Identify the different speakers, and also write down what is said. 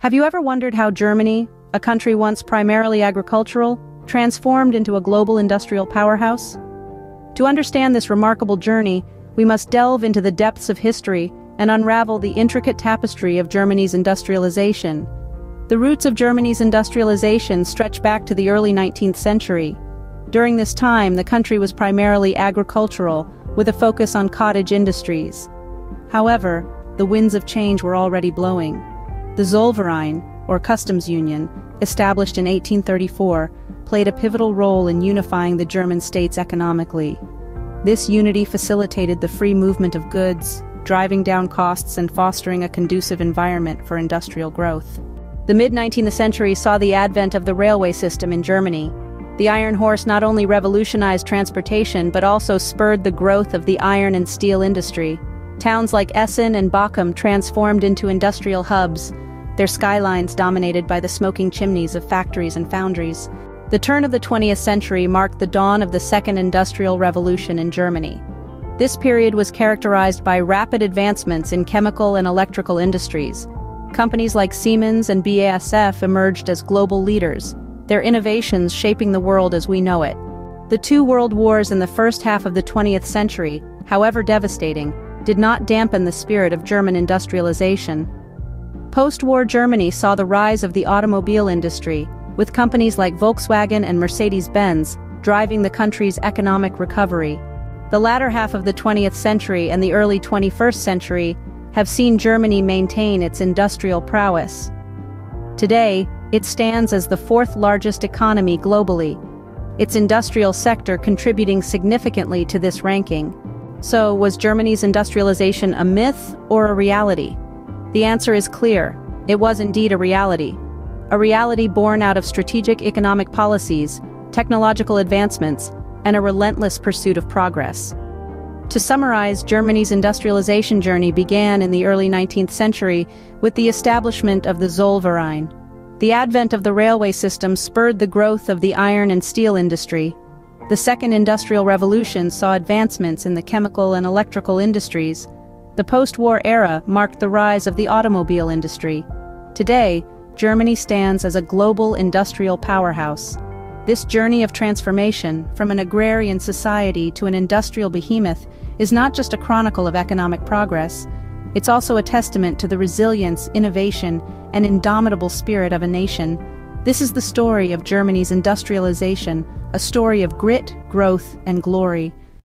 Speaker 1: Have you ever wondered how Germany, a country once primarily agricultural, transformed into a global industrial powerhouse? To understand this remarkable journey, we must delve into the depths of history and unravel the intricate tapestry of Germany's industrialization. The roots of Germany's industrialization stretch back to the early 19th century. During this time, the country was primarily agricultural, with a focus on cottage industries. However, the winds of change were already blowing. The Zollverein, or Customs Union, established in 1834, played a pivotal role in unifying the German states economically. This unity facilitated the free movement of goods, driving down costs and fostering a conducive environment for industrial growth. The mid-19th century saw the advent of the railway system in Germany. The Iron Horse not only revolutionized transportation but also spurred the growth of the iron and steel industry. Towns like Essen and Bochum transformed into industrial hubs, their skylines dominated by the smoking chimneys of factories and foundries. The turn of the 20th century marked the dawn of the Second Industrial Revolution in Germany. This period was characterized by rapid advancements in chemical and electrical industries. Companies like Siemens and BASF emerged as global leaders, their innovations shaping the world as we know it. The two world wars in the first half of the 20th century, however devastating, did not dampen the spirit of German industrialization. Post-war Germany saw the rise of the automobile industry, with companies like Volkswagen and Mercedes-Benz driving the country's economic recovery. The latter half of the 20th century and the early 21st century have seen Germany maintain its industrial prowess. Today, it stands as the fourth largest economy globally, its industrial sector contributing significantly to this ranking. So, was Germany's industrialization a myth or a reality? The answer is clear. It was indeed a reality. A reality born out of strategic economic policies, technological advancements, and a relentless pursuit of progress. To summarize, Germany's industrialization journey began in the early 19th century with the establishment of the Zollverein. The advent of the railway system spurred the growth of the iron and steel industry. The Second Industrial Revolution saw advancements in the chemical and electrical industries. The post-war era marked the rise of the automobile industry. Today, Germany stands as a global industrial powerhouse. This journey of transformation, from an agrarian society to an industrial behemoth, is not just a chronicle of economic progress. It's also a testament to the resilience, innovation, and indomitable spirit of a nation. This is the story of Germany's industrialization, a story of grit, growth, and glory.